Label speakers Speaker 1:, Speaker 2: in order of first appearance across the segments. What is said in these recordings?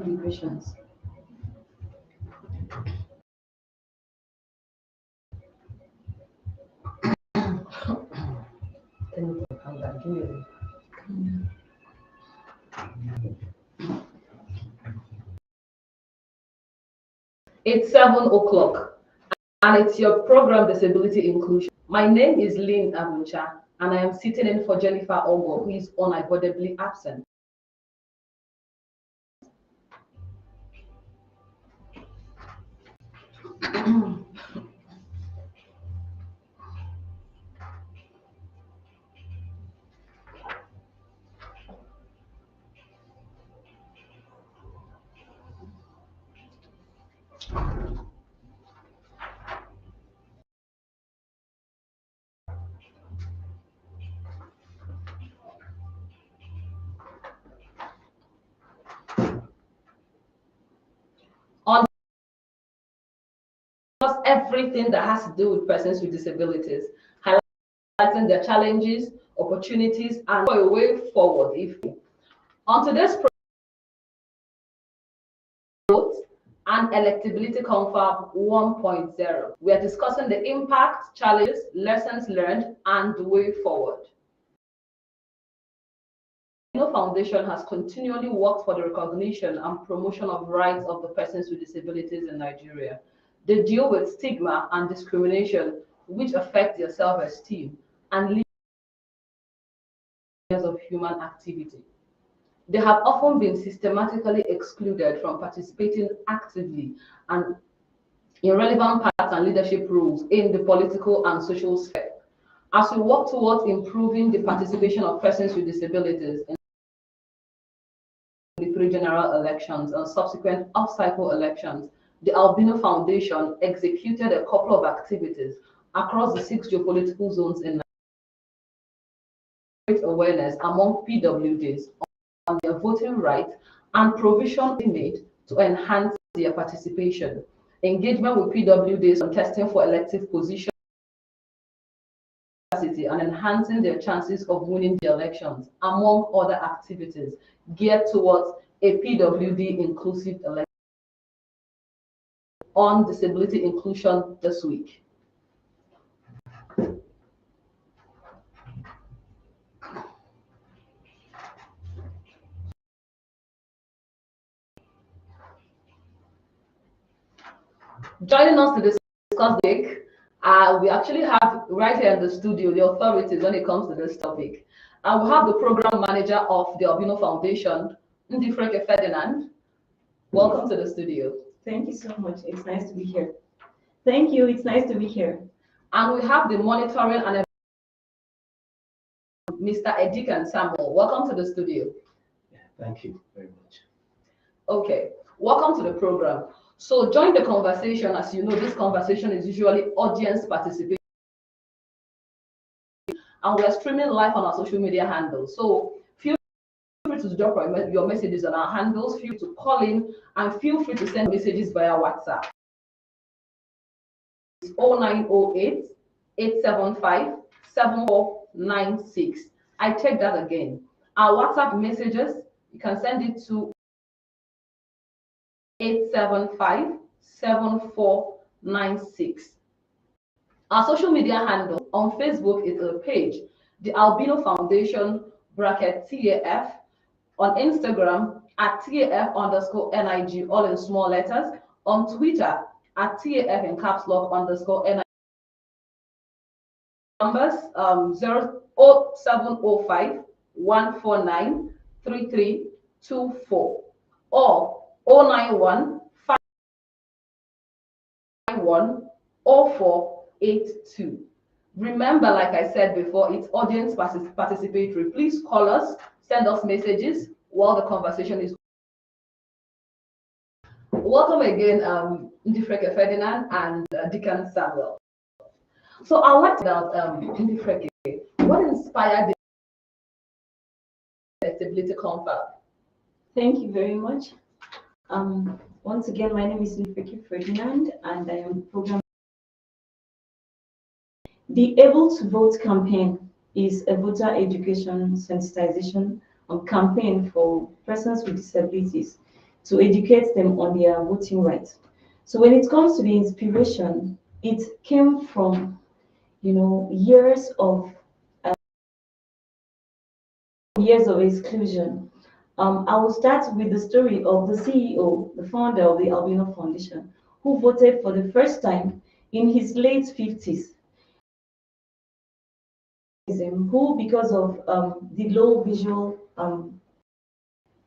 Speaker 1: deliberations.
Speaker 2: It's 7 o'clock, and it's your program Disability Inclusion. My name is Lynn Abucha, and I am sitting in for Jennifer Ogo, who is unavoidably absent. On everything that has to do with persons with disabilities, highlighting their challenges, opportunities, and for a way forward. On today's and Electability Confab 1.0. We are discussing the impact, challenges, lessons learned, and the way forward. The Albino Foundation has continually worked for the recognition and promotion of rights of the persons with disabilities in Nigeria. They deal with stigma and discrimination which affect their self-esteem and layers of human activity. They have often been systematically excluded from participating actively and in relevant parts and leadership roles in the political and social sphere. As we work towards improving the participation of persons with disabilities in the three general elections and subsequent off-cycle elections, the Albino Foundation executed a couple of activities across the 6 geopolitical zones in Nigeria, awareness among PWDs on their voting rights and provision made to enhance their participation, engagement with PWDs on testing for elective positions, and enhancing their chances of winning the elections, among other activities geared towards a PWD inclusive election. On disability inclusion this week. Joining us to discuss the topic, we actually have right here in the studio the authorities when it comes to this topic. We have the program manager of the Albino Foundation, Ndifreke Ferdinand. Welcome to the studio.
Speaker 3: Thank you so much. It's nice to be here. Thank you. It's nice to be here.
Speaker 2: And we have the monitoring and Mr. Edikan Samuel. Welcome to the studio.
Speaker 4: Yeah, thank you very much.
Speaker 2: Okay, welcome to the program. So join the conversation. As you know, this conversation is usually audience participation. And we are streaming live on our social media handles. So feel free to drop your messages on our handles, feel free to call in, and feel free to send messages via WhatsApp. It's 0908 875 7496. I take that again. Our WhatsApp messages, you can send it to 875 7496. Our social media handle on Facebook is a page, the Albino Foundation _TAF, on Instagram at TAF_NIG, all in small letters, on Twitter at TAF in caps lock _NIG. Numbers 0705 149 3324 or 091 51 0482. Remember, like I said before, it's audience participatory. Please call us, send us messages while the conversation is. Welcome again, Ndifreke Ferdinand and Deacon Samuel. So I'd like to know, Ndifreke, what inspired the Electability Confab?
Speaker 3: Thank you very much. Once again, my name is Ndifreke Ferdinand, and I am program. The Able to Vote campaign is a voter education sensitization campaign for persons with disabilities. to educate them on their voting rights. So when it comes to the inspiration, it came from, years of exclusion. I will start with the story of the CEO, the founder of the Albino Foundation, who voted for the first time in his late 50s, who, because of the low visual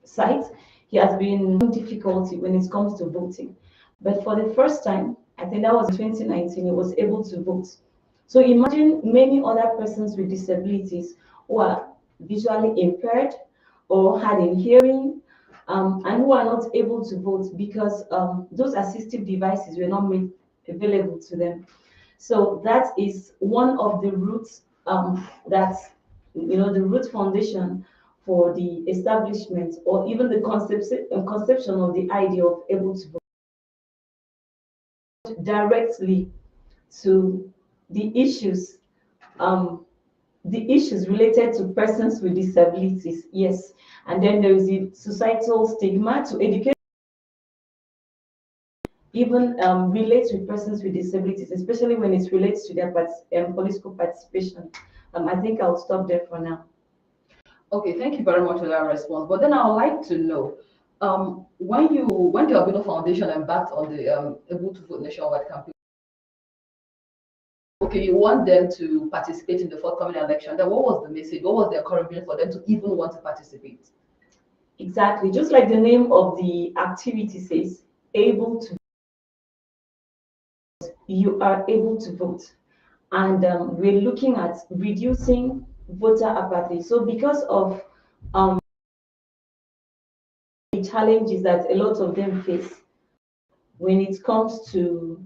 Speaker 3: sight, he has been difficulty when it comes to voting. But for the first time, I think that was in 2019, he was able to vote. So imagine many other persons with disabilities who are visually impaired or hard in hearing, and who are not able to vote because those assistive devices were not made available to them. So that is one of the roots, that the root foundation for the establishment, or even the conception of the idea of able to vote directly to the issues, related to persons with disabilities. Yes, and then there is the societal stigma to educate, even relates with persons with disabilities, especially when it relates to their political participation. I think I'll stop there for now.
Speaker 2: Okay, thank you very much for that response. But then I would like to know, when the Albino Foundation embarked on the Able to Vote nationwide campaign, okay, you want them to participate in the forthcoming election. Then what was the message? What was the encouragement for them to even want to participate?
Speaker 3: Exactly, just like the name of the activity says, able to, you are able to vote. And we're looking at reducing voter apathy. So because of the challenges that a lot of them face when it comes to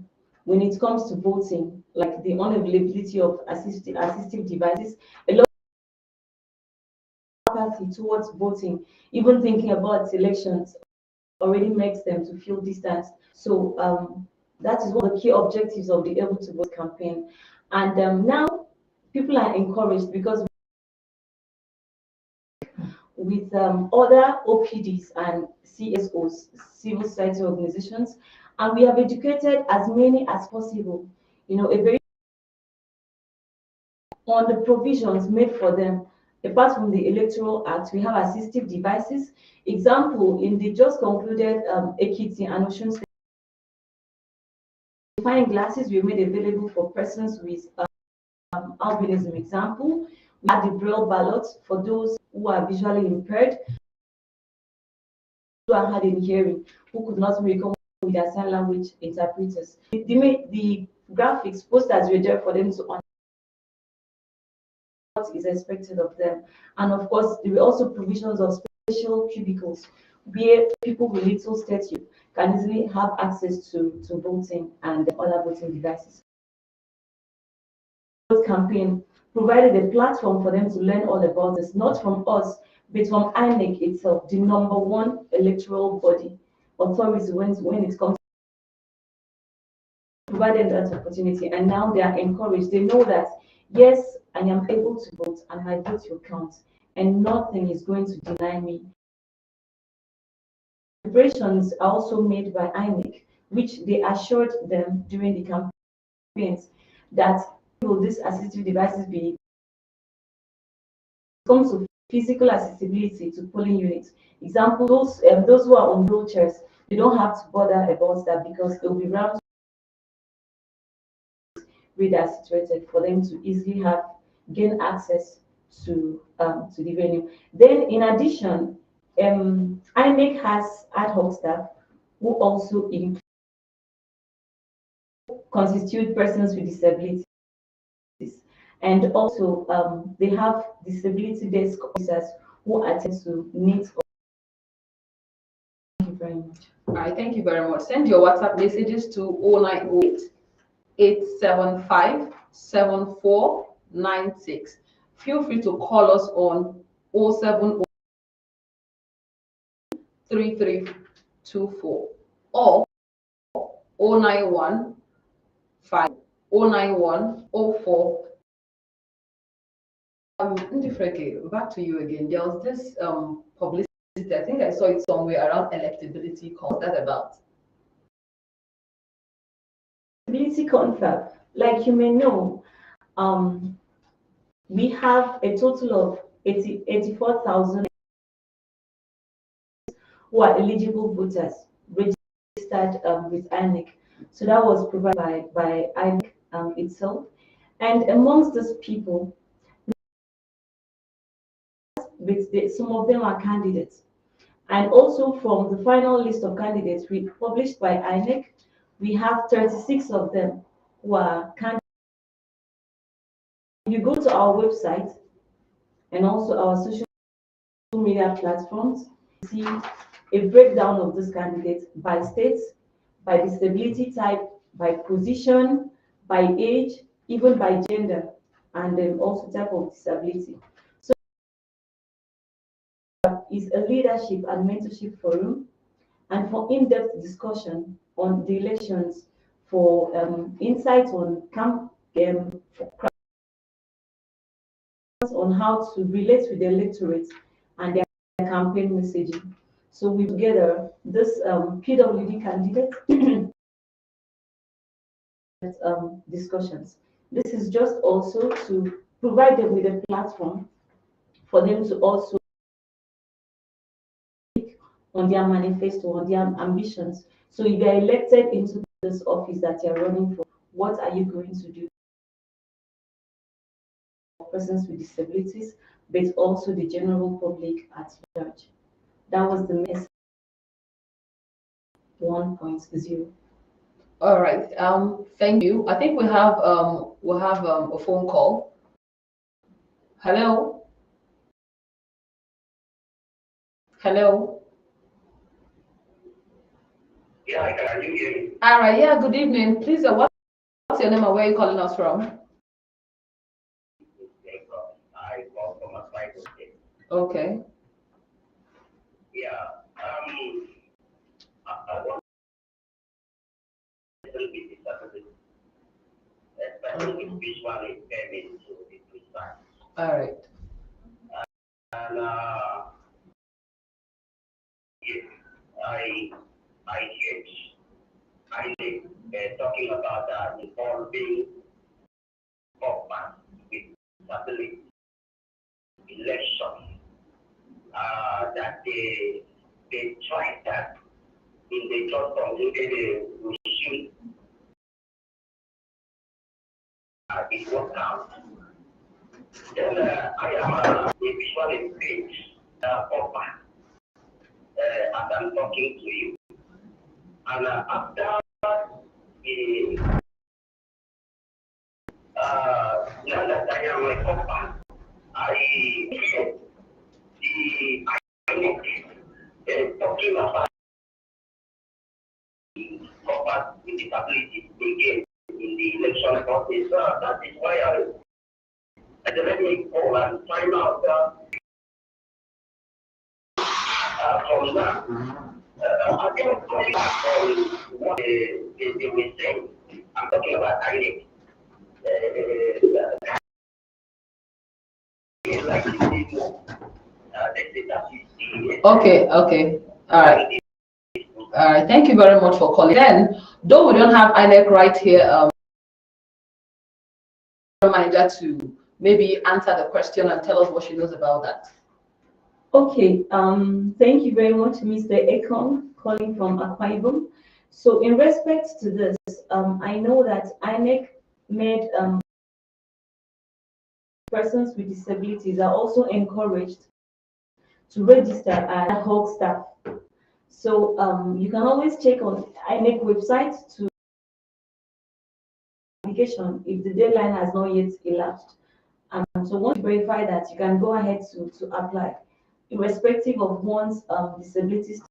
Speaker 3: voting, like the unavailability of assistive devices, a lot of apathy towards voting, even thinking about elections already makes them to feel distanced. So that is one of the key objectives of the Able to Vote campaign. And now people are encouraged because with other OPDs and CSOs, civil society organizations, and we have educated as many as possible, a very on the provisions made for them. Apart from the Electoral Act, we have assistive devices. Example, in the just concluded Ekiti and Osun State, magnifying glasses were made available for persons with albinism. Example, we have the Braille ballots for those who are visually impaired, who are hard in hearing, who could not become with their sign language interpreters. The graphics, posters were there for them to understand what is expected of them. And of course, there were also provisions of special cubicles where people with little stature can easily have access to voting and other voting devices. The campaign provided a platform for them to learn all about this, not from us, but from INEC itself, the number one electoral body authority when it comes to providing that opportunity. And now they are encouraged. They know that, yes, I am able to vote and my vote will count, and nothing is going to deny me. Preparations are also made by INEC, which they assured them during the campaigns that will these assistive devices be comes to physical accessibility to polling units. Example, those who are on wheelchairs, they don't have to bother about that because there will be ramps readers situated for them to easily gain access to the venue. Then, in addition, INEC has ad hoc staff who also constitute persons with disabilities, and also they have disability desk officers who attend to needs. Thank you very much.
Speaker 2: All right, thank you very much. Send your WhatsApp messages to 0908 875 7496. Feel free to call us on 070 3324 or 091 09104. Ndifreke, back to you again. There was this publicity electability. I think I saw it somewhere around electability. What's that about?
Speaker 3: Ability confab, like you may know, we have a total of 84,000 who are eligible voters registered with INEC. So that was provided by INEC itself. And amongst those people, some of them are candidates. And also from the final list of candidates published by INEC, we have 36 of them who are candidates. If you go to our website and also our social media platforms, you see a breakdown of these candidates by states, by disability type, by position, by age, even by gender, and then also type of disability. So it's a leadership and mentorship forum, and for in-depth discussion on the elections, for insights on on how to relate with the electorate and their campaign messaging. So we together this PWD candidate discussions. This is just also to provide them with a platform for them to also speak on their manifesto, on their ambitions. So if you are elected into this office that you're running for, what are you going to do for persons with disabilities, but also the general public at large? That was the message 1.0.
Speaker 2: All right. Thank you. I think we have a phone call. Hello. Hello.
Speaker 1: Yeah, I can hear you.
Speaker 2: All right. Yeah. Good evening. Please, what's your name and where are you calling us from?
Speaker 1: I call from a private state.
Speaker 2: Okay.
Speaker 1: Yeah. I want a little bit disability, especially with visual impairment to be precise.
Speaker 2: All right.
Speaker 1: And yes, I heard talking about involving government with disability election. That they tried that in the just concluded regime. It worked out. Then I am a visual impaired government as I'm talking to you. And after the now that I am a government, I talking about covered with disability again in the election process. That is why I let me call and find out from that. I think coming back on what they were saying, I'm talking about INEC. Like you need more.
Speaker 2: Okay. Okay. All right. All right. Thank you very much for calling. Then, though we don't have INEC right here, reminder to maybe answer the question and tell us what she knows about that.
Speaker 3: Okay, thank you very much, Mr. Ekong, calling from Akwa Ibom. So in respect to this, I know that INEC made persons with disabilities are also encouraged to register as ad hoc staff. So you can always check on INEC website to application if the deadline has not yet elapsed. So once you verify that, you can go ahead to apply, irrespective of one's disabilities,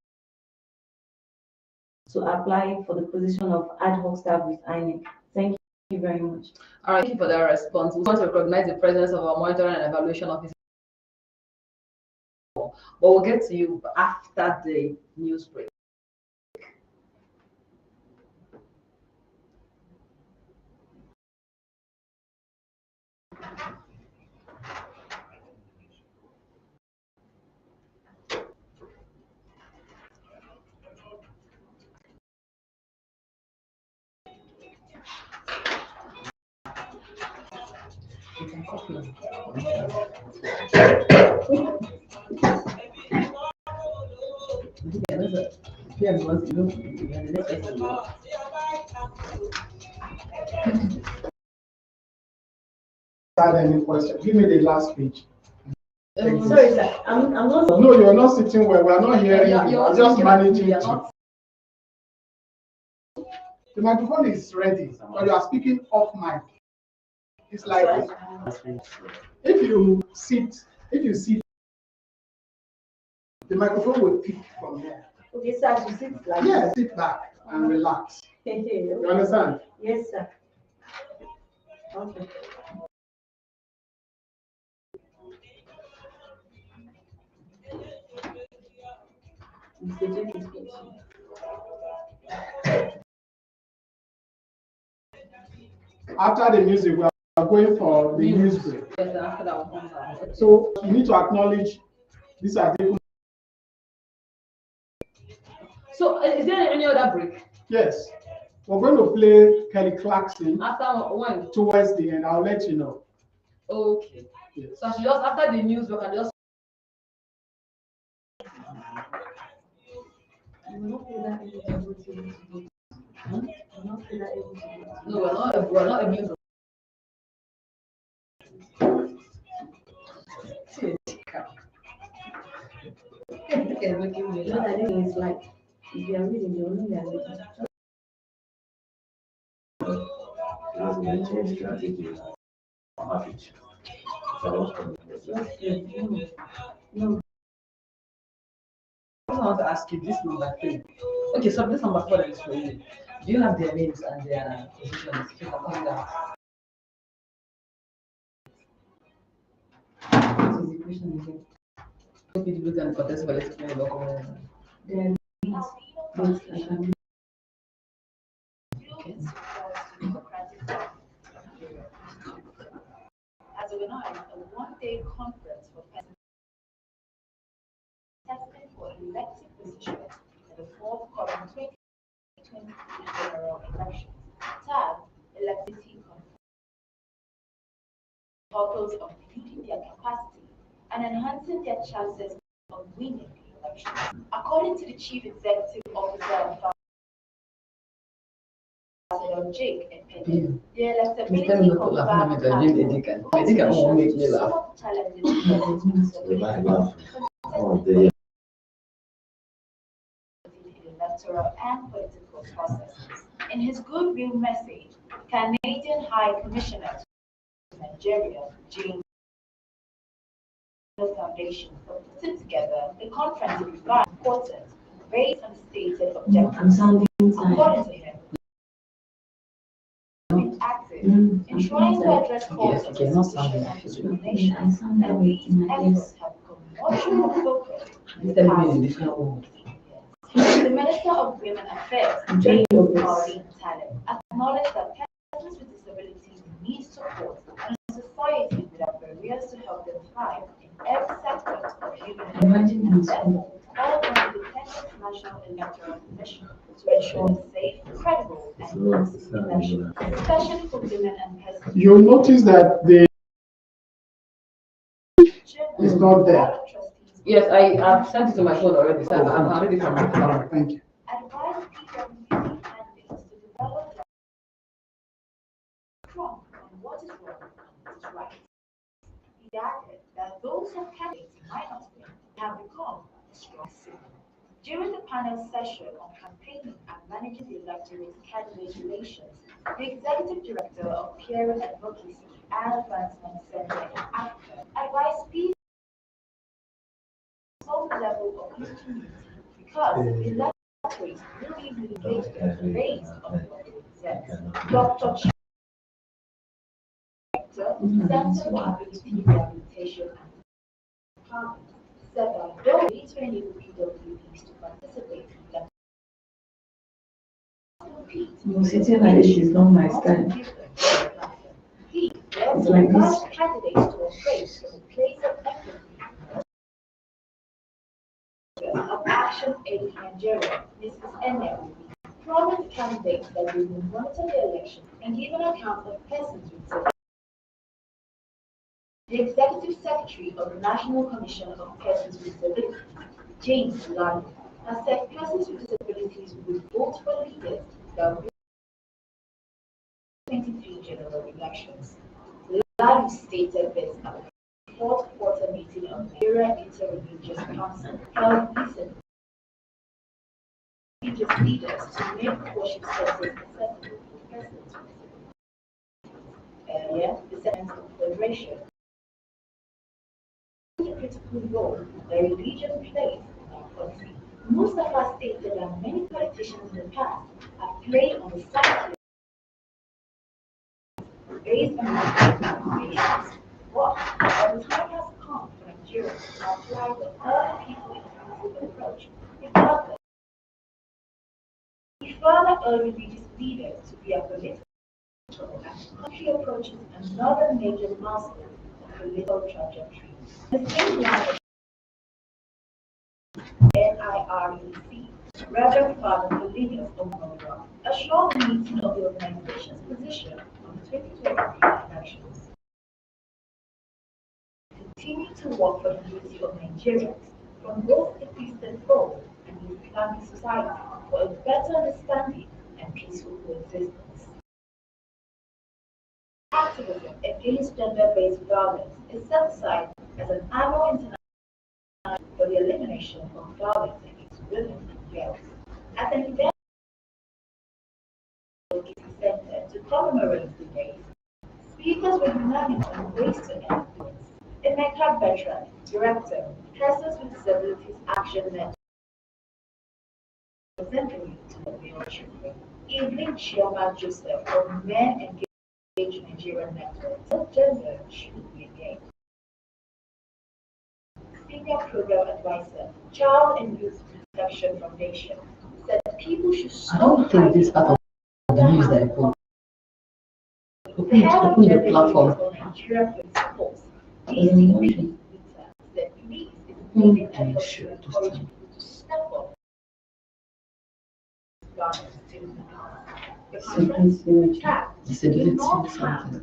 Speaker 3: to apply for the position of ad hoc staff with INEC. Thank you very much.
Speaker 2: All right, thank you for that response. We want to recognize the presence of our monitoring and evaluation officer, but we'll get to you after the news break.
Speaker 5: Had any question? Give me the last page.
Speaker 3: Sorry, sir. I'm not.
Speaker 5: No, you are not sitting well. We are not hearing you. I'm just managing to. The microphone is ready, but you are speaking off mic. It's like if you sit, the microphone will pick from there.
Speaker 3: Okay, sir, you sit like.
Speaker 5: Yeah, sit back and relax. You understand?
Speaker 3: Yes, sir. Okay. Mr. Jenkins, please.
Speaker 5: After the music, we are going for the news break.
Speaker 2: Yes, after that will come back.
Speaker 5: So you need to acknowledge these are different.
Speaker 2: So is there any other break?
Speaker 5: Yes, we're going to play Kelly Clarkson
Speaker 2: After when?
Speaker 5: towards the end. I'll let you know.
Speaker 2: Okay.
Speaker 5: Yes.
Speaker 2: So I should just after the news we can just. No, we're not able to.
Speaker 3: It's like if you are reading, you only are reading. No.
Speaker 6: I want to ask you this number 3. Okay, so this number 4 is for you. Do you have their names and their positions? So you can come down. What is the question again?
Speaker 2: People can contest political local.
Speaker 3: Then it's
Speaker 7: Has organized a one-day conference for testing for elected positions in the forthcoming 2023 general elections. TAG Electricity Conference focus on building their capacity and enhancing their chances of winning the election. According to the Chief Executive Officer of Ambassador Jake Epede, the electability of electoral and political processes. In his goodwill message, Canadian High Commissioner to Nigeria, James Foundation, for putting together the conference is very important based on the stated objectives. According to him, active in trying to address causes of suspicion and discrimination, and these efforts have become much more focused in the past. The Minister of Women Affairs, Pauline Taleb, acknowledged that persons with disabilities need support and a society without barriers to help them thrive in every sector of human life, and therefore called on the Independent National Electoral Commission to ensure safe, credible, and inclusive elections, especially for women and persons.
Speaker 5: You'll notice that the is not there.
Speaker 2: Yes, I have sent it to my phone already. So I'm ready for my phone.
Speaker 5: Thank you.
Speaker 7: Advise PWP candidates to develop their strong on what is wrong and what is right. He added that those of candidates might not win have become a strong signal. During the panel session on campaigning and managing the electorate candidate relations, the executive director of Peer Advocacy and Advancement Center in Africa advised people some level of continuity because the electorate really engagement based on what it presents. Dr. Center for Ability Rehabilitation and Empowerment said that though we training PWPs to participate in
Speaker 3: No, sitting like this is not my style.
Speaker 7: he
Speaker 3: It's like this.
Speaker 7: urged candidates to embrace the place of equity of Action Aid Nigeria, Mrs. Enem, promised candidates that they will monitor the election and give an account of persons with The Executive Secretary of the National Commission of Persons with Disabilities, James Lally, has said persons with disabilities will vote for leaders that will 23 general elections. Lally stated this at the fourth quarter meeting of the Nigeria Inter-Religious Council held recently. Religious leaders to make worship spaces accessible for persons with disabilities. Earlier, the Senate Confederation the critical role that religion plays in our country. Mustafa stated that many politicians in the past have played on the psyche based on informations. But the time has come for Nigerians to apply the all people inclusive approach, regardless. He further urged religious leaders to be apolitical as the country approaches another major milestone of political trajectory. The same line NIREC, Reverend Father Polinius Omonwa, assured the meeting of the organization's position on the 2023 elections. Continue to work for the unity of Nigerians from both the Christian fold and the Islamic society for a better understanding and peaceful coexistence. Activism against gender-based violence is set aside as an annual international for the elimination of violence against women and girls. At an event center to commemorate the days, speakers were unanimous on ways to end violence. Emeka Bertrand, Director, Persons with Disabilities Action Network, representing to the male children. Evelyn Chioma Joseph of Men Engaged Nigerian Network, no gender should be a game. Senior Program Advisor, Child and Youth Protection Foundation, said people should stop.
Speaker 2: I don't think this part of the news that I put.
Speaker 7: The head of
Speaker 2: Open the
Speaker 7: Gender
Speaker 2: platform.
Speaker 7: Unit for Nigeria Police Force, DCP, said police is making efforts to encourage people to step up. Violence to the The conference chat will not have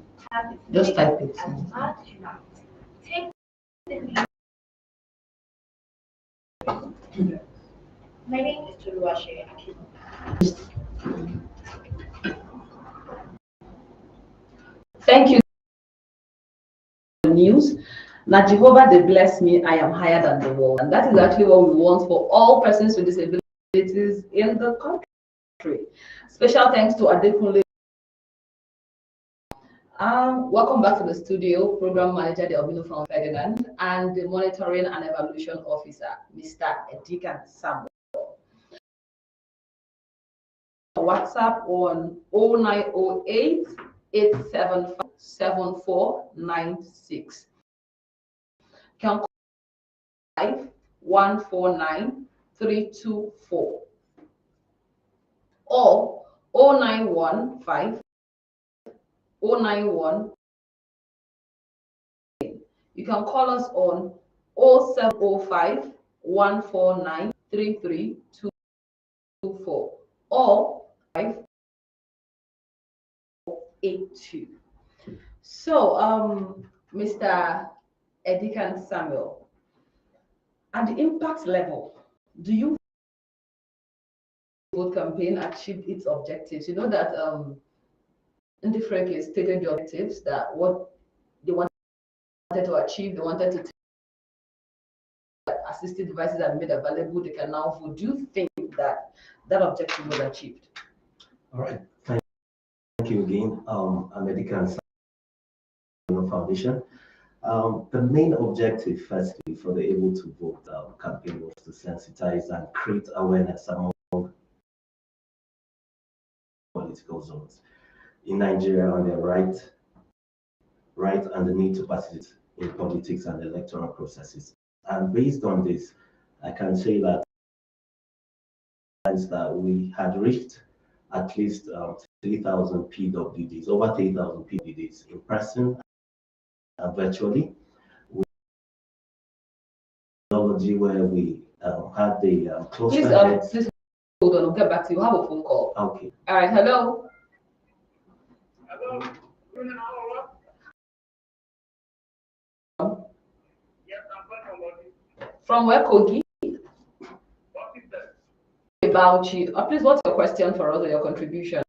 Speaker 7: its
Speaker 2: Just type it.
Speaker 7: as much unite. Take the lead. My name is Toluwase Akimo.
Speaker 2: Thank you. News. Now Jehovah they bless me, I am higher than the world. And that is actually what we want for all persons with disabilities in the country. Special thanks to Adekunle. Welcome back to the studio, Program Manager the Albino from Ferdinand, and the Monitoring and Evaluation Officer, Mr. Edikan Samuel. WhatsApp on 0908 875 7496. Can call 149 324 or 0915 091. You can call us on 0705 149 3324 or 582. So, Mr. Edikan Samuel, at the impact level, do you vote campaign achieved its objectives? You know that Ndifreke stated the objectives that what they wanted to achieve, they wanted to assistive devices are made available, they can now vote. Do you think that that objective was achieved?
Speaker 4: All right. Thank you again. I'm Edikan Samuel Foundation. The main objective, firstly, for the Able to Vote campaign was to sensitize and create awareness among political zones in Nigeria on their right and the need to participate in politics and electoral processes. And based on this, I can say that we had reached at least 3,000 PWDs, over 3,000 PWDs in person and virtually. With technology where we had the
Speaker 2: Please hold on, I'll get back to you. Have a phone call.
Speaker 4: Okay.
Speaker 2: All right, hello.
Speaker 1: Hello.
Speaker 2: From where, Kogi?
Speaker 1: What is that?
Speaker 2: About you. Please, what's your question for us or your contribution?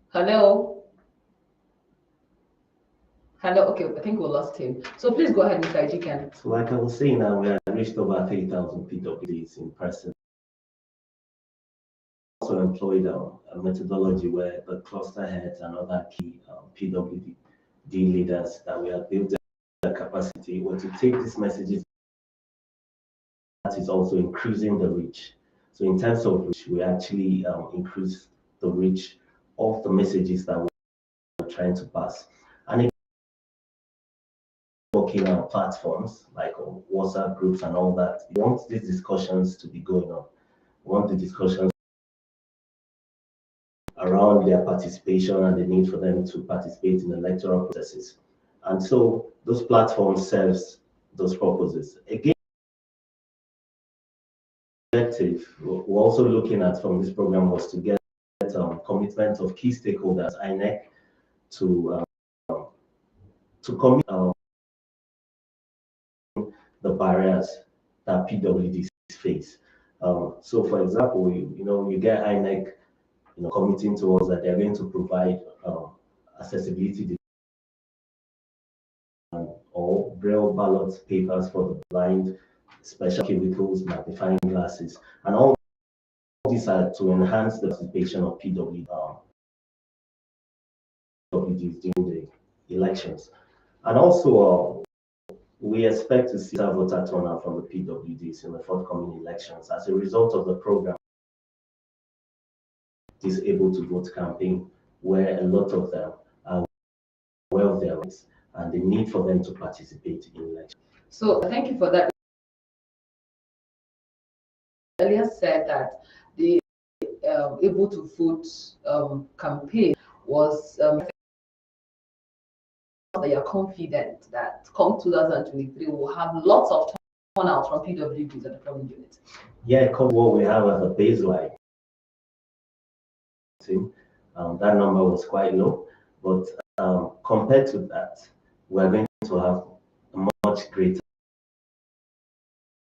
Speaker 2: Hello? Hello? Okay, I think we lost him. So please go ahead, Mr. Ejikan.
Speaker 4: So like I was saying, now we have reached over 3,000 PWDs in person. Also employed a methodology where the cluster heads and other key PWD leaders that we have built their capacity were to take these messages. That is also increasing the reach. So in terms of reach, we actually increase the reach of the messages that we're trying to pass. And working on platforms like WhatsApp groups and all that, we want these discussions to be going on. We want the discussions around their participation and the need for them to participate in electoral processes. And so those platforms serves those purposes. Again, objective we're also looking at from this program was to get commitment of key stakeholders, INEC, to commit the barriers that PWDs face. So, for example, you get INEC, committing to us that they're going to provide accessibility or braille ballot papers for the blind, special cubicles, magnifying glasses, and all these are to enhance the participation of PWDs during the elections. And also, we expect to see a voter turnout from the PWDs in the forthcoming elections as a result of the program. This Able to Vote campaign, where a lot of them are aware of their rights and the need for them to participate in elections.
Speaker 2: So thank you for that. Earlier said that the Able to Vote campaign was that you're confident that come 2023 we'll have lots of turnout from PWDs at the polling unit.
Speaker 4: Yeah, what we have as a baseline, that number was quite low, but compared to that, we're going to have a much greater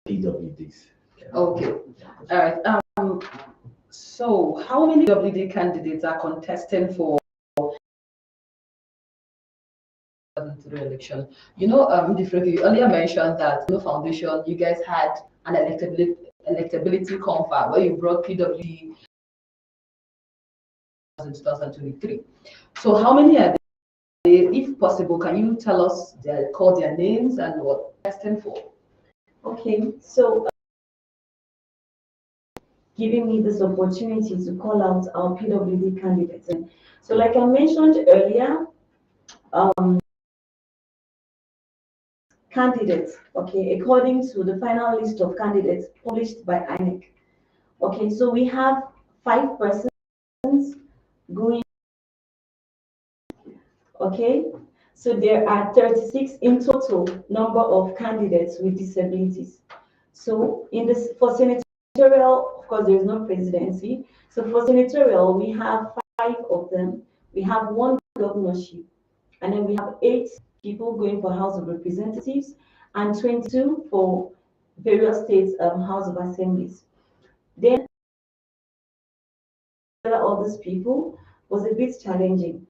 Speaker 4: PWDs.
Speaker 2: Okay, all right. So how many PWD candidates are contesting for 2023 election? Differently, you earlier mentioned that Foundation, you guys had an electability confab where you brought PWD in 2023. So how many are they? If possible, can you tell us call their names and what they're testing for?
Speaker 3: Okay, so giving me this opportunity to call out our PWD candidates. And so like I mentioned earlier, candidates, okay, according to the final list of candidates published by INEC. Okay, so we have 5 persons going. Okay, so there are 36 in total number of candidates with disabilities. So for senatorial, of course, there is no presidency. So for senatorial, we have 5 of them. We have 1 governorship, and then we have 8 people going for House of Representatives and 22 for various states House of Assemblies. Then all these people was a bit challenging.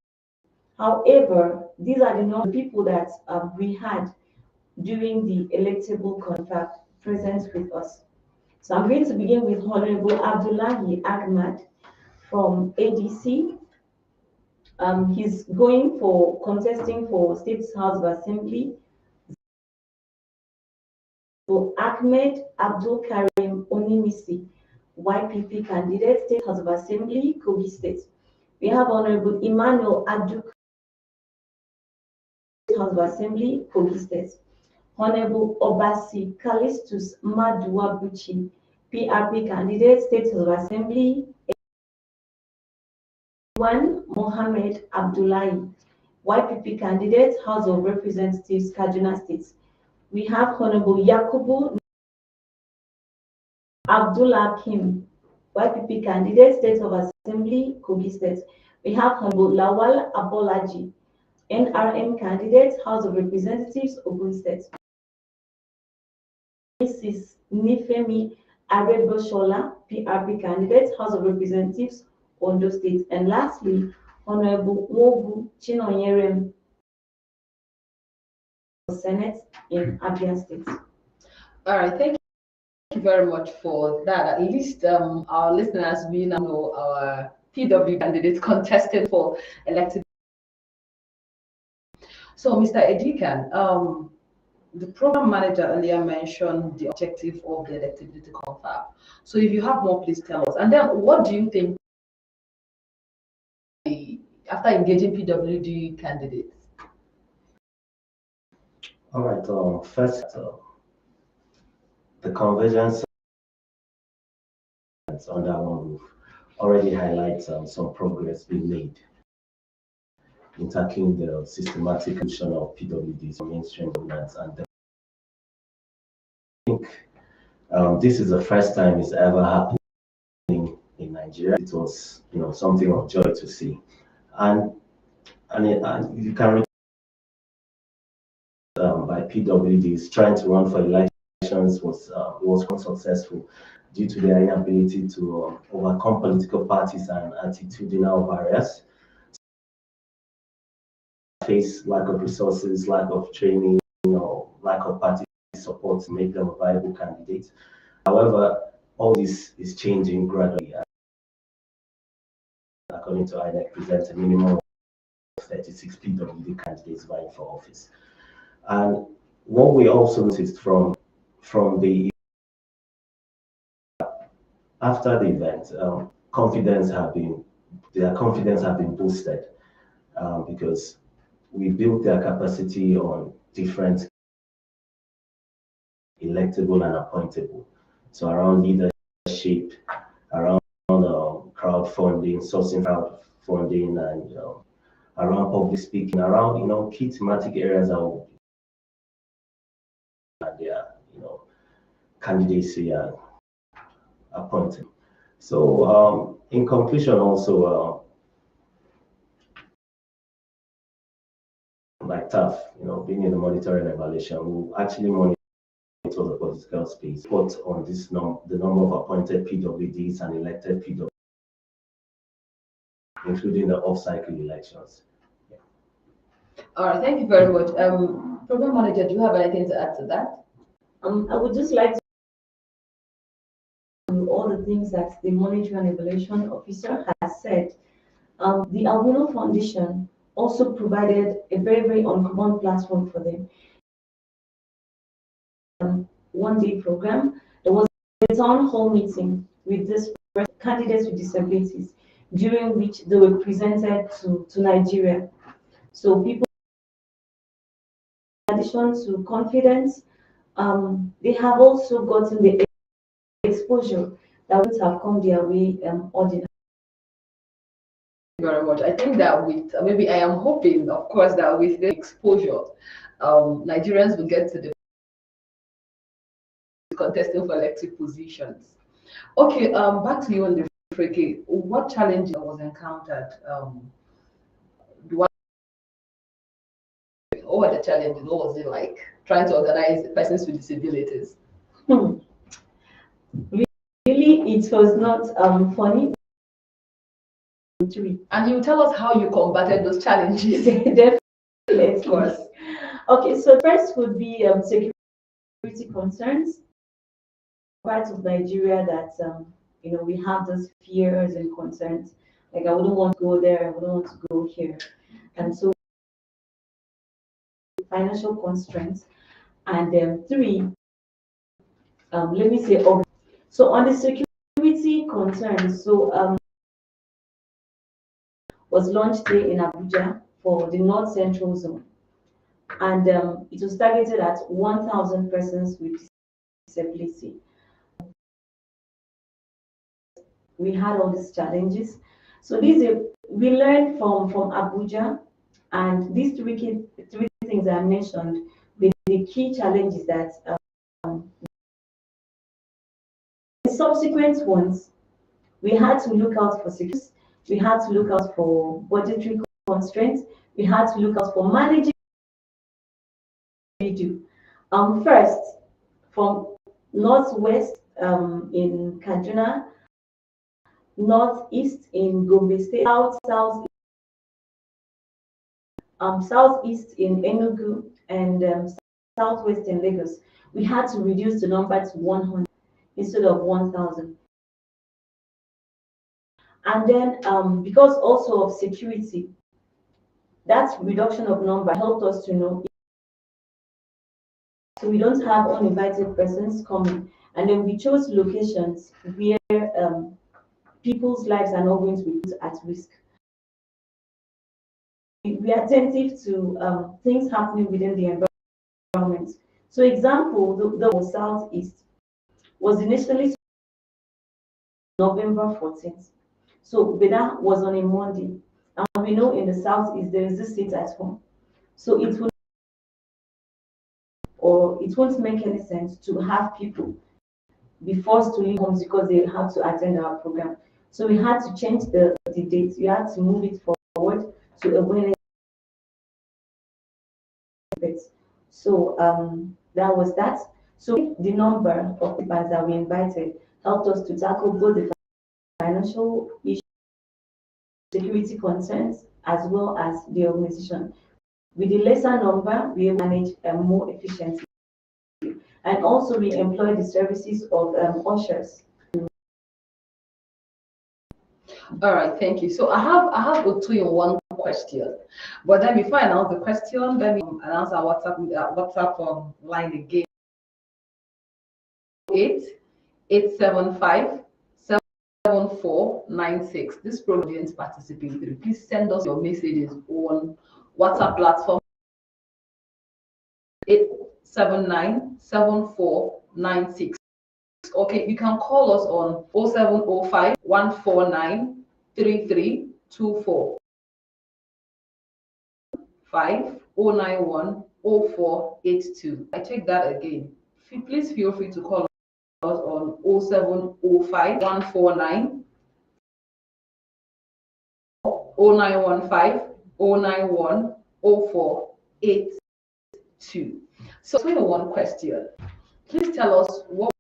Speaker 3: However, these are the number of people that we had during the electable confab present with us. So I'm going to begin with Honorable Abdullahi Ahmad from ADC. He's going for contesting for State House of Assembly. So Ahmed Abdul Karim Onimisi, YPP candidate, State House of Assembly, Kogi State. We have Honorable Emmanuel Aduk, State House of Assembly, Kogi State. Honorable Obasi Kalistus Maduabuchi, PRP candidate, State House of Assembly. Mohammed Abdullahi, YPP candidate, House of Representatives, Kaduna State. We have Honorable Yakubu Abdullah Kim, YPP candidate, State of Assembly, Kogi State. We have Honorable Lawal Abolaji, NRM candidate, House of Representatives, Ogun State. Mrs. Nifemi Areboshola, PRP candidate, House of Representatives, Ondo State. And lastly, Honorable Wogu Chinonyerem, Senate in Abia State.
Speaker 2: All right, thank you very much for that. At least our listeners, we now know our PW candidates contesting for elected. So, Mr. Edikan, the program manager earlier mentioned the objective of the electability confab. So, if you have more, please tell us. And then, what do you think after engaging PWD candidates?
Speaker 4: All right. First, the convergence under one roof already highlights some progress being made in tackling the systematic issue of PWDs from mainstream governance. And I think this is the first time it's ever happening in Nigeria. It was, something of joy to see, and you can by PWDs trying to run for elections was unsuccessful due to their inability to overcome political parties and attitudinal barriers, face lack of resources, lack of training, lack of party support to make them a viable candidate. However, all this is changing gradually. According to INEC, presents a minimum of 36 PWD candidates vying for office. And what we also noticed from the after the event, their confidence have been boosted because we built their capacity on different electable and appointable. So around leadership, around crowdfunding, sourcing crowdfunding, and around public speaking, around key thematic areas and their candidacy and appointing. So in conclusion, also like TAF, being in the monitoring evaluation, will actually monitor the political space, but on this the number of appointed PWDs and elected PWDs, including the off-cycle elections. Yeah.
Speaker 2: All right, thank you very much. Program manager, do you have anything to add to that?
Speaker 3: I would just like to do all the things that the monitoring and evaluation officer has said. The Albino Foundation also provided a very, very uncommon platform for them. One-day program. There was a town hall meeting with these candidates with disabilities, during which they were presented to Nigeria. So people, in addition to confidence, they have also gotten the exposure that would have come their way ordinarily.
Speaker 2: Very much. I think that with maybe I am hoping, of course, that with the exposure, Nigerians will get to the contesting for elective positions. Okay, back to you on the Freke. What challenge was encountered? What were the challenges? What was it like trying to organize persons with disabilities?
Speaker 3: Really, it was not funny.
Speaker 2: And you tell us how you combated those challenges.
Speaker 3: Definitely, of course. Okay, so first would be security concerns. Part of Nigeria that we have those fears and concerns. Like, I wouldn't want to go there, I wouldn't want to go here, and so financial constraints. And then three, let me say, so on the security concerns, so was launched here in Abuja for the North Central Zone, and it was targeted at 1,000 persons with disability. We had all these challenges. So we learned from Abuja, and these three things I mentioned, the key challenges that the subsequent ones, we had to look out for security, we had to look out for budgetary constraints, we had to look out for managing. First, from Northwest in Kaduna, Northeast in Gombe State, Southeast in Enugu, and Southwest in Lagos. We had to reduce the number to 100 instead of 1,000. And then because also of security, that reduction of number helped us to know, so we don't have uninvited persons coming. And then we chose locations where people's lives are not going to be put at risk. We are attentive to things happening within the environment. So example, the Southeast was initially November 14th. So that was on a Monday. And we know in the Southeast there is this sit at home. So it won't make any sense to have people be forced to leave homes because they have to attend our program. So we had to change the date. We had to move it forward to a Wednesday. So that was that. So the number of participants that we invited helped us to tackle both the financial issues, security concerns, as well as the organization. With the lesser number, we manage more efficiently. And also we employ the services of ushers.
Speaker 2: All right, thank you. So I have a two-in-one question, but then before I announce the question, let me announce our WhatsApp line again. 875-7496. This program audience participating. Please send us your messages on WhatsApp platform 879-7496. Okay, you can call us on 0705 149 3324 5091 0482. I take that again. Please feel free to call us on 0705 149 0915 091 0482. So, one question. Please tell us what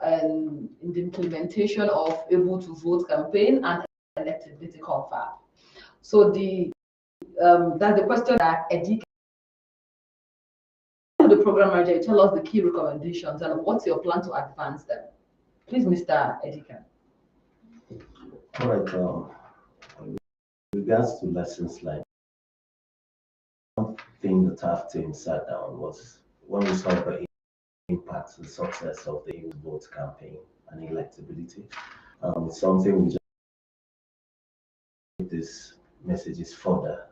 Speaker 2: in the implementation of Able to Vote campaign and electability confirm. So that's the question that Edika, the program manager, tell us the key recommendations and what's your plan to advance them. Please, Mr. Edika.
Speaker 4: All right. In regards to lessons learned, one thing the TAF team sat down was when we saw the impact and success of the Able to Vote campaign and electability. Something we just this messages further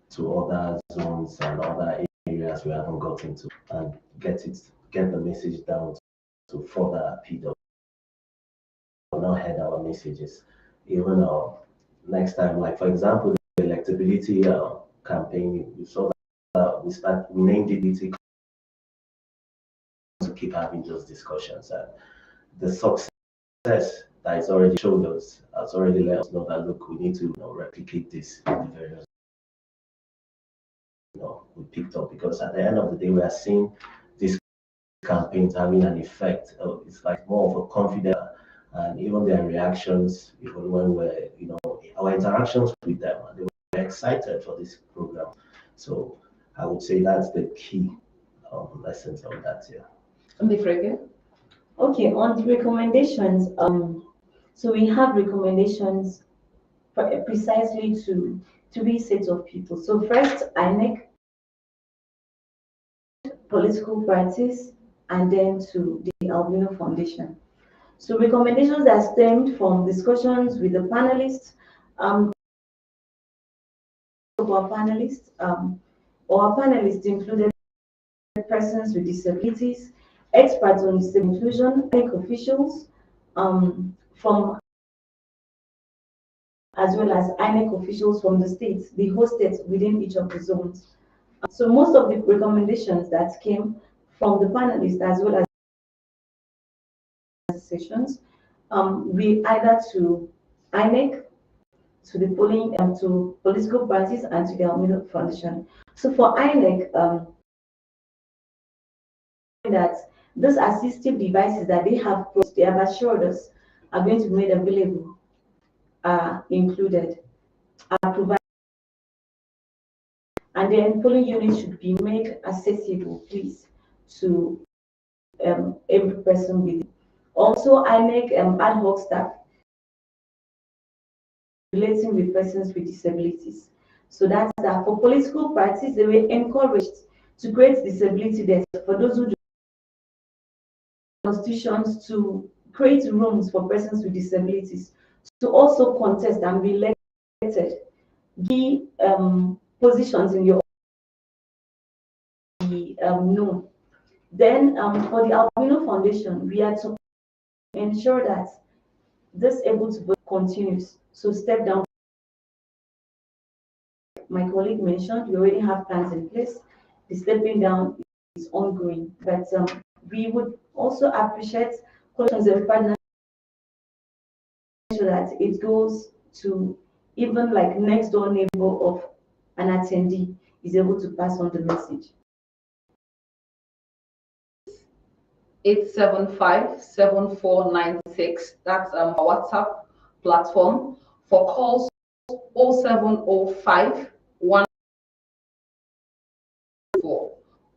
Speaker 4: to other zones and other areas we haven't gotten to, and get the message down to further appeal. Not heard our messages. Even next time, like for example, the electability campaign, we saw that we named it to keep having those discussions, and the success that is already showed us has already let us know that look, we need to replicate this in the various we picked up, because at the end of the day we are seeing these campaigns having an effect. It's like more of a confidence, and even their reactions, even when we're our interactions with them, they were excited for this program. So I would say that's the key lessons on that.
Speaker 3: Okay, on the recommendations, so we have recommendations precisely to 3 sets of people. So first, INEC, political parties, and then to the Albino Foundation. So recommendations that stemmed from discussions with the panelists, our panelists included persons with disabilities, experts on disability inclusion, officials from, as well as INEC officials from the states, the host states within each of the zones. So most of the recommendations that came from the panelists as well as sessions, we either to INEC, to the polling, to political parties, and to the Albino Foundation. So for INEC, that Those assistive devices that they have assured us are going to be made available are included, are provided. And then polling units should be made accessible, please, to every person with it. Also, INEC ad hoc staff relating with persons with disabilities. So that's that. For political parties, they were encouraged to create disability desks for those who do constitutions, to create rooms for persons with disabilities, to also contest and be elected, be positions in your known. Then for the Albino Foundation, we are to ensure that this able to vote continues. So step down. My colleague mentioned, we already have plans in place. The stepping down is ongoing, but we would also appreciate questions of partner so that it goes to even like next door neighbor of an attendee is able to pass on the message.
Speaker 2: 875-7496. That's our WhatsApp platform. For calls, 0705 14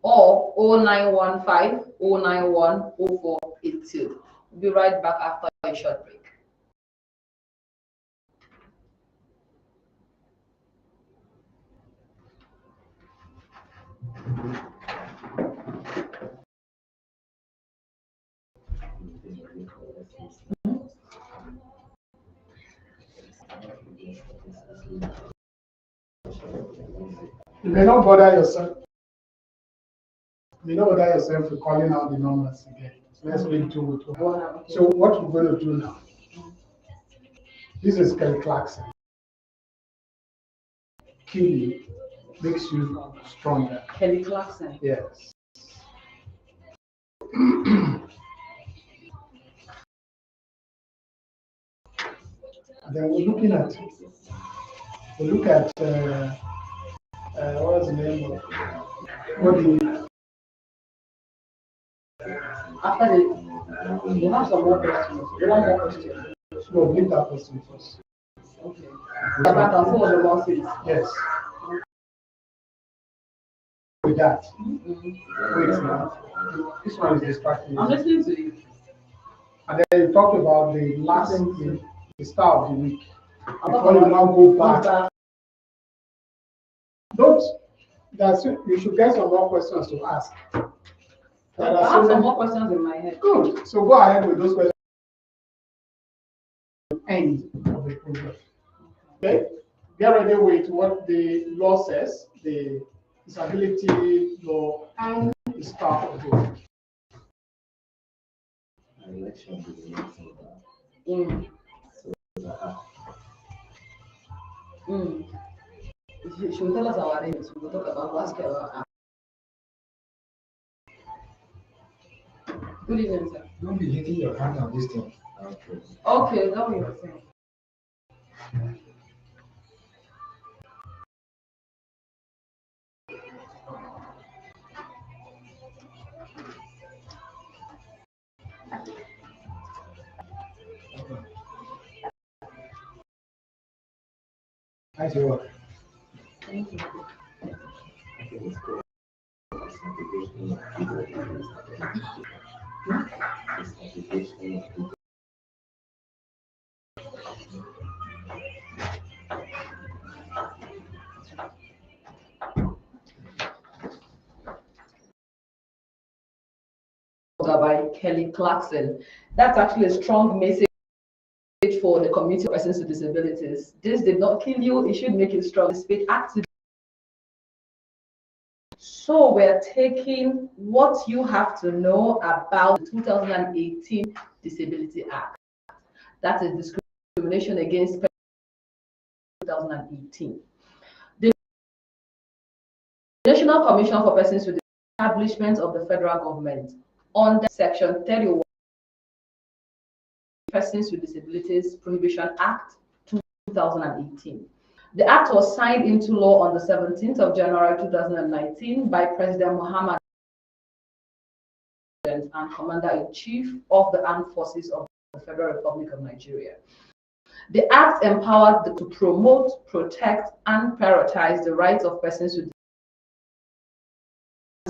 Speaker 2: or 0915 091 0482. We'll be right back after a short break.
Speaker 5: You may not bother yourself. You may not bother yourself with calling out the numbers again. So let's wait to. So what we're going to do now? This is Kelly Clarkson. Kill you makes you stronger.
Speaker 2: Kelly Clarkson.
Speaker 5: Yes. And then we're looking at. We look at what's the name of what the
Speaker 2: After the, you have some more questions. You want more questions?
Speaker 5: no, leave that person first.
Speaker 2: Okay. About the lawsuits.
Speaker 5: Yes. With that. Wait now. This one is distracting.
Speaker 2: I'm listening to you.
Speaker 5: And then you talk about the last the start of the week.
Speaker 2: I'll
Speaker 5: Before you now go back. Don't. You should get some more questions to ask.
Speaker 2: I have some more questions in my head.
Speaker 5: Good. So go ahead with those questions. End of the program. Okay. Get ready with what the law says, the disability law, and the start of the week.
Speaker 4: Election will be next
Speaker 2: She will tell us our names. We will talk about ask her about. Good evening, sir.
Speaker 8: Don't be hitting your hand on this thing.
Speaker 2: Okay, that's what you were saying.
Speaker 5: Nice work.
Speaker 2: Thank you. By Kelly Clarkson. That's actually a strong message for the community of persons with disabilities. This did not kill you, it should make you strong. Participate actively. So we're taking what you have to know about the 2018 Disability Act. That is discrimination against 2018. The National Commission for Persons with Establishment of the Federal Government under Section 31, Persons with Disabilities Prohibition Act 2018. The act was signed into law on the 17th of January 2019 by President Muhammad and Commander-in-Chief of the Armed Forces of the Federal Republic of Nigeria. The Act empowers to promote, protect, and prioritize the rights of persons with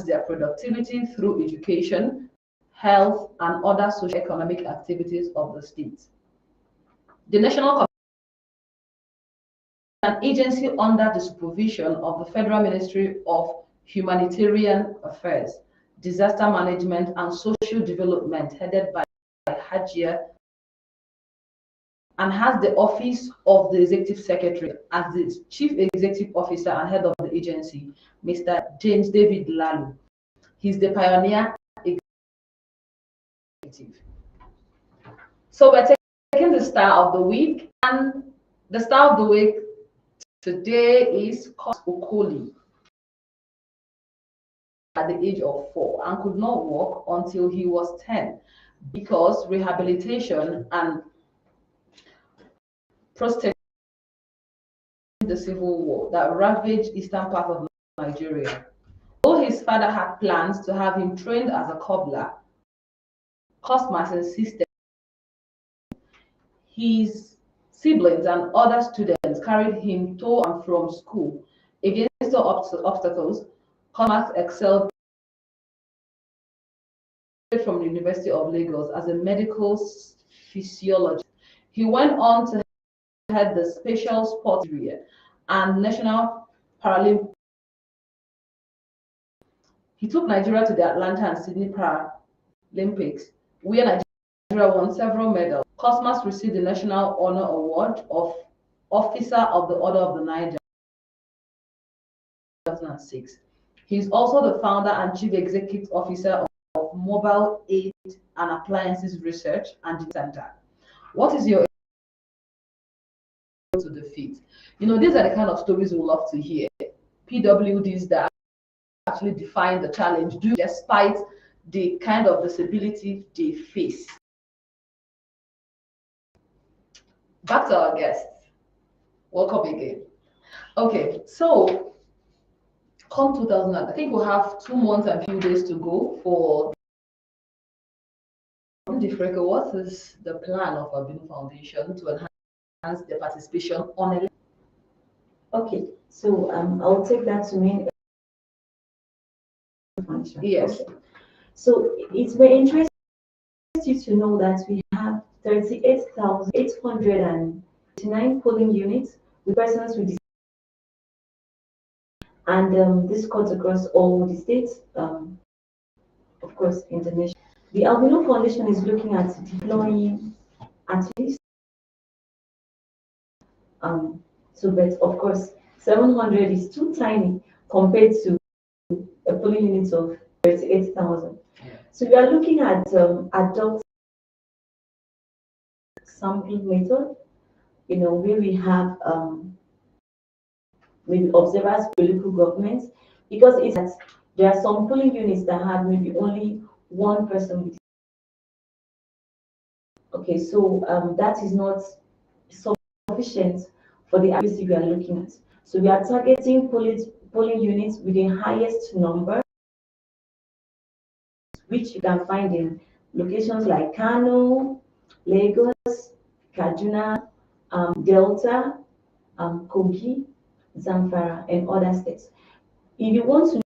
Speaker 2: their productivity through education, health, and other socio-economic activities of the state. The National Commission is an agency under the supervision of the Federal Ministry of Humanitarian Affairs, Disaster Management, and Social Development, headed by Hajia, and has the office of the Executive Secretary as the Chief Executive Officer and Head of the agency, Mr. James David Lalu. He's the pioneer executive. So we're taking the star of the week, and the star of the week today is Cos Okoli. At the age of 4 and could not walk until he was 10 because rehabilitation and prostate the civil war that ravaged eastern part of Nigeria. Though his father had plans to have him trained as a cobbler, Cosmas insisted. His siblings and other students carried him to and from school. Against the obstacles, Cosmas excelled from the University of Lagos as a medical physiologist. He went on to head the Special Sports Area and National Paralympic. He took Nigeria to the Atlanta and Sydney Paralympics, where Nigeria won several medals. Cosmas received the National Honor Award of Officer of the Order of the Niger in 2006. He is also the founder and Chief Executive Officer of Mobile Aid and Appliances Research and Center. What is your to defeat? You know, these are the kind of stories we love to hear. PWDs that actually define the challenge, despite the kind of disability they face. Back to our guests. Welcome again. Okay, so come 2000, I think we'll have 2 months and a few days to go for Ndifreka. What is the plan of Albino Foundation to enhance the participation on a...
Speaker 3: Okay, so I'll take that to mean
Speaker 2: Yes.
Speaker 3: Okay. So it may interest you to know that we have 38,889 polling units with persons with disabilities, and this cuts across all the states, of course, international. The Albino Foundation is looking at deploying at least but of course 700 is too tiny compared to a polling unit of 38,000. So we are looking at adult sampling method, where we have maybe observers for local governments, because there are some polling units that have maybe only one person with. Okay, so that is not sufficient for the accuracy we are looking at. So we are targeting polling units with the highest number, which you can find in locations like Kano, Lagos, Kaduna, Delta, Kogi, Zamfara, and other states. If you want to know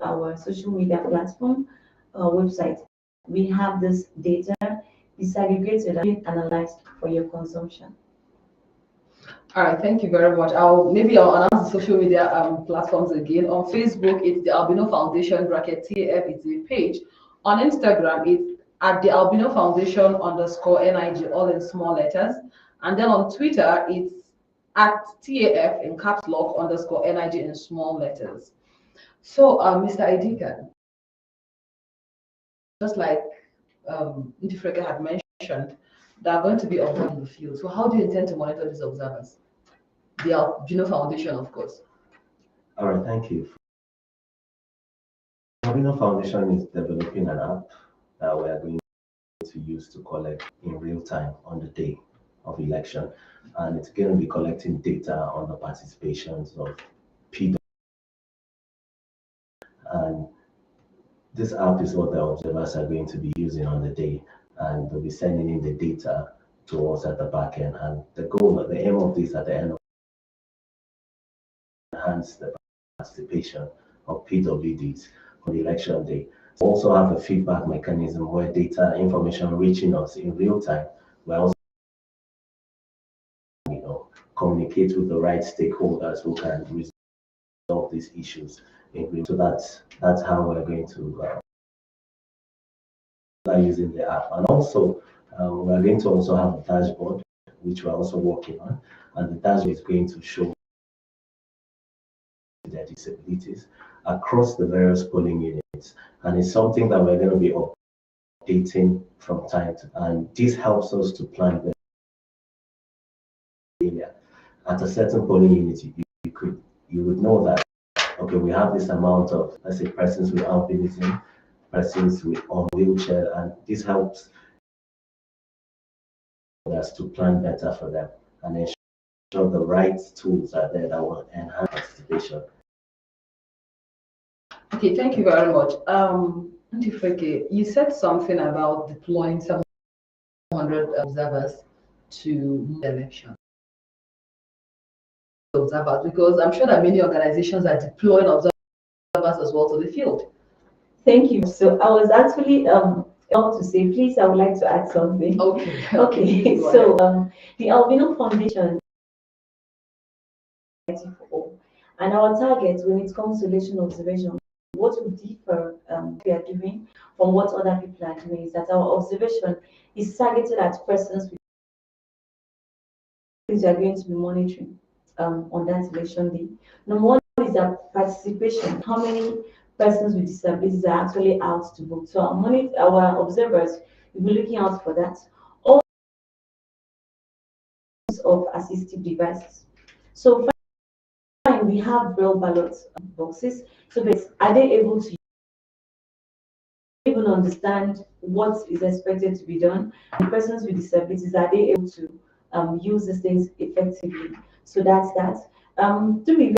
Speaker 3: our social media platform website, we have this data disaggregated and analyzed for your consumption.
Speaker 2: All right, thank you very much. I'll announce the social media platforms again. On Facebook, it's the Albino Foundation _TAF, it's a page. On Instagram, it's at the Albino Foundation _NIG, all in small letters. And then on Twitter, it's at TAF in caps lock _NIG in small letters. So, Mr. Idika, just like Ndifreka had mentioned, they are going to be observed in the field. So how do you intend to monitor these observers? The Albino Foundation, of course.
Speaker 4: All right, thank you. The Albino Foundation is developing an app that we are going to use to collect in real time on the day of election. And it's going to be collecting data on the participations of PW. And this app is what the observers are going to be using on the day, and they'll be sending in the data to us at the back end. And the goal, the aim of this at the end of enhance the participation of PWDs on election day. We also have a feedback mechanism where data information reaching us in real time. We also communicate with the right stakeholders who can resolve these issues in real. So that's how we're going to using the app. And also we're going to also have a dashboard which we're also working on, and the dashboard is going to show their disabilities across the various polling units, and it's something that we're going to be updating from time to time. And this helps us to plan the area. At a certain polling unit, you would know that, okay, we have this amount of, let's say, persons with albinism, persons on wheelchair, and this helps us to plan better for them and ensure the right tools are there that will enhance participation.
Speaker 2: Okay, thank you very much. Ndifeke, you said something about deploying 700 observers to the election. Observers, because I'm sure that many organizations are deploying observers as well to the field.
Speaker 3: Thank you. So I was actually about to say, please, I would like to add something.
Speaker 2: Okay.
Speaker 3: Okay. So the Albino Foundation, and our target when it comes to election observation, what will differ we are doing from what other people are doing is that our observation is targeted at persons we are going to be monitoring on that election day. Number one is that participation, how many persons with disabilities are actually out to vote. So our observers will be looking out for that. All of assistive devices. So fine, we have braille ballot boxes. So are they able to even understand what is expected to be done? And persons with disabilities, are they able to use these things effectively? So that's that. To be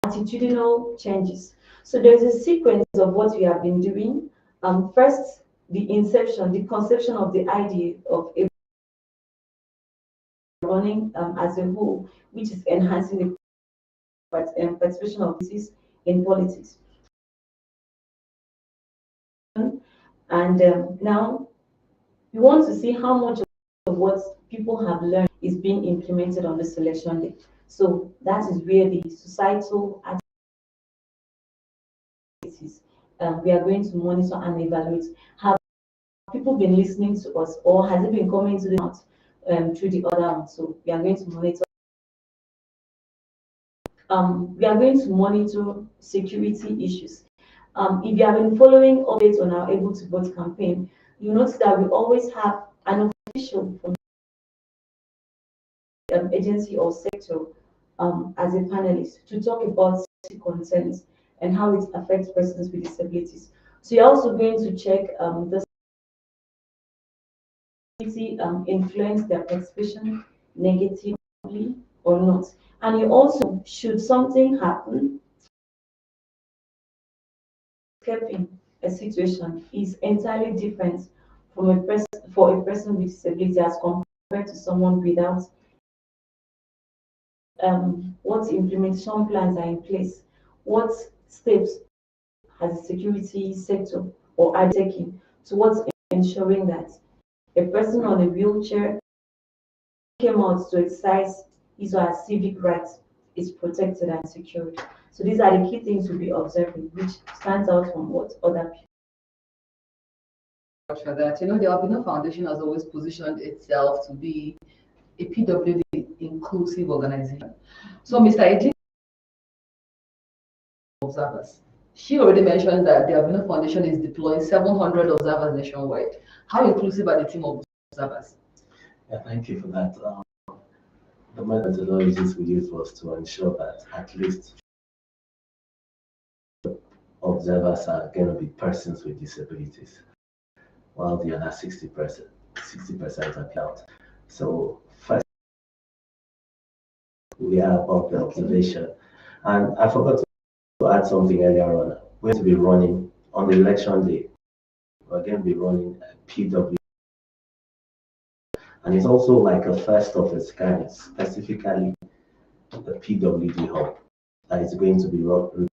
Speaker 3: attitudinal changes. So there's a sequence of what we have been doing. First, the conception of the idea of a running as a whole, which is enhancing the participation of cities in politics. And now we want to see how much of what people have learned is being implemented on the selection day. So that is where the societal activities we are going to monitor and evaluate. Have people been listening to us, or has it been coming to the mouth through the other one? So we are going to monitor. We are going to monitor security issues. If you have been following updates on our Able to Vote campaign, you notice that we always have an official from agency or sector as a panelist to talk about concerns and how it affects persons with disabilities. So you're also going to check the influence their participation negatively or not. And you also, should something happen, escaping a situation is entirely different from a person with disability as compared to someone without. What implementation plans are in place? What steps has the security sector or are taking towards ensuring that a person on a wheelchair came out to exercise his or her civic rights is protected and secured? So these are the key things to be observing, which stands out from what other people.
Speaker 2: For that, the Albino Foundation has always positioned itself to be a PWD inclusive organization. So, Mr. Eji, observers. She already mentioned that the Albino Foundation is deploying 700 observers nationwide. How inclusive are the team of observers?
Speaker 4: Yeah, thank you for that. The methodologies we used was to ensure that at least observers are going to be persons with disabilities, while the other 60% are out. So first, we are about the observation. And I forgot to add something earlier on. we're going to be running on the election day. We're going to be running a PW, and it's also like a first of its kind, specifically the PWD hub that is going to be run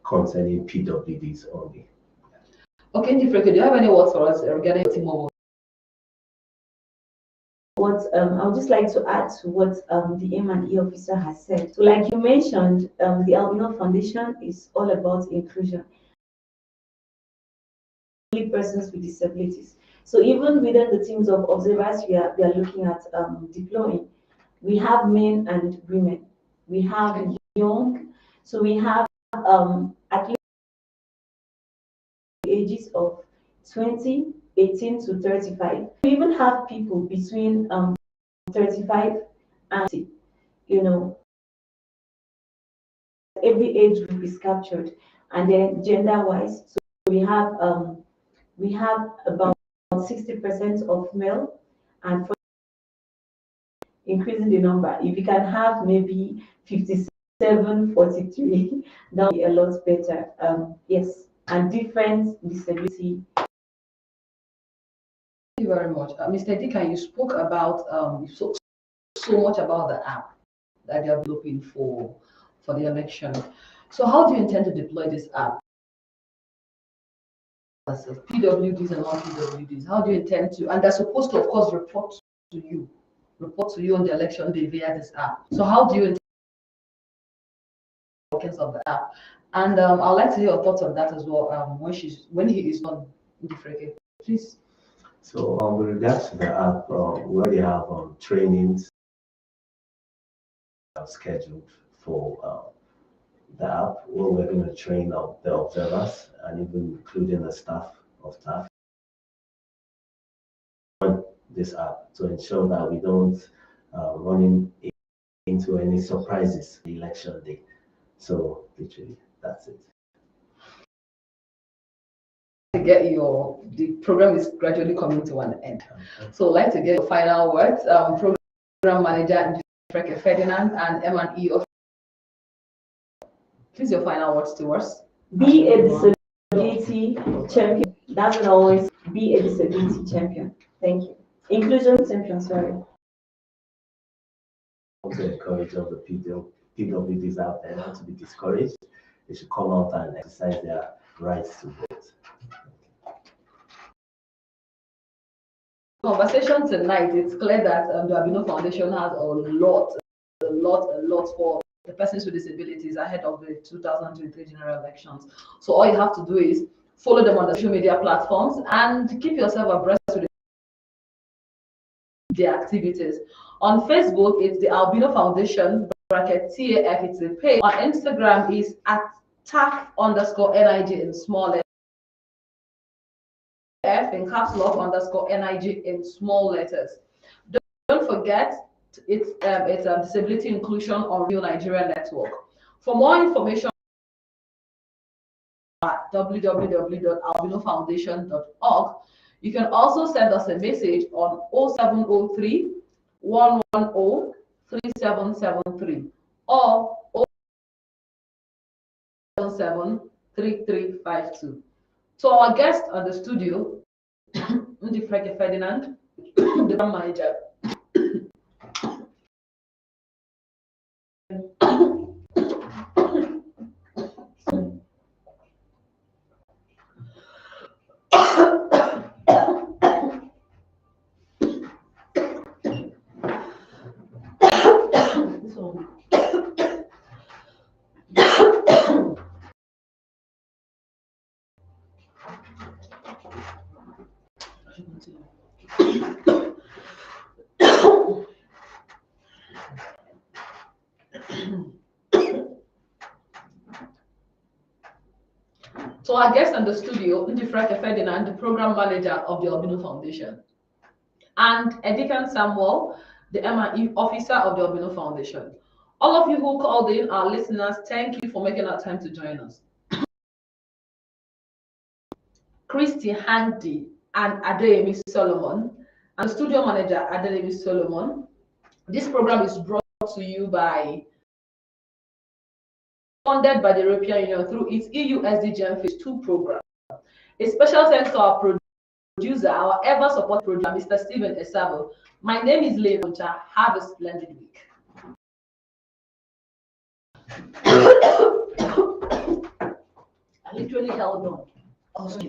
Speaker 4: concerning PWDs only.
Speaker 2: Okay, Ndifreke, do you have any words for us regarding T-Mobile?
Speaker 3: What I would just like to add to what the M&E officer has said. So, like you mentioned, the Albino Foundation is all about inclusion, only persons with disabilities. So, even within the teams of observers we are looking at deploying, we have men and women, we have young, so we have at least ages of 20, 18 to 35. We even have people between 35 and 60, you know, every age group is captured, and then gender-wise, so we have about 60% of male and increasing the number. If you can have maybe 57, 43, that would be a lot better. Yes, and different disability.
Speaker 2: Thank you very much. Mr. Dika, you spoke about so much about the app that you're developing for the election. So how do you intend to deploy this app? As of PWDs and non-PWDs, how do you intend to, and they're supposed to, of course, report to you on the election day via this app. So how do you intend of the app? And I'd like to hear your thoughts on that as well when he is on Ndifreke, please.
Speaker 4: So with regards to the app, we already have trainings scheduled for the app, where we're going to train the observers and even including the staff of staff on this app to ensure that we don't run into any surprises the election day. So literally, that's it.
Speaker 2: The program is gradually coming to an end. So I'd like to get your final words. Program manager Ndifreke Ferdinand and M&E of. Please, your final words to us.
Speaker 3: Be a disability champion. That will always be a disability champion. Thank you. Inclusion champion, sorry.
Speaker 4: I want to encourage all the PWDs out there not to be discouraged. They should come out and exercise their rights to vote.
Speaker 2: Conversation tonight, it's clear that the Albino Foundation has a lot for the persons with disabilities ahead of the 2023 general elections. So all you have to do is follow them on the social media platforms and keep yourself abreast with their activities. On Facebook, it's the Albino Foundation _TAF. It's a page. On Instagram is @TAF_NIG in small letters. F in caps lock _NIG in small letters. Don't forget, it's a Disability Inclusion on Real Nigeria Network. For more information at www.albinofoundation.org, you can also send us a message on 0703 110 3773 or 077 3352. So our guest on the studio, Ndifreke Ferdinand, the brand manager. So our guest on the studio, Ndifreke Ferdinand, the program manager of the Albino Foundation, and Edikan Samuel, the M&E officer of the Albino Foundation. All of you who called in, our listeners, thank you for making our time to join us. Christy Handy and Adeyemi Solomon, and studio manager Adeyemi Solomon. This program is brought to you by funded by the European Union through its EU SDGM Phase 2 program. A special thanks to our producer, our ever support producer, Mr. Stephen Esavo. My name is Lane Oncha. Have a splendid week. I literally held on.
Speaker 6: Also,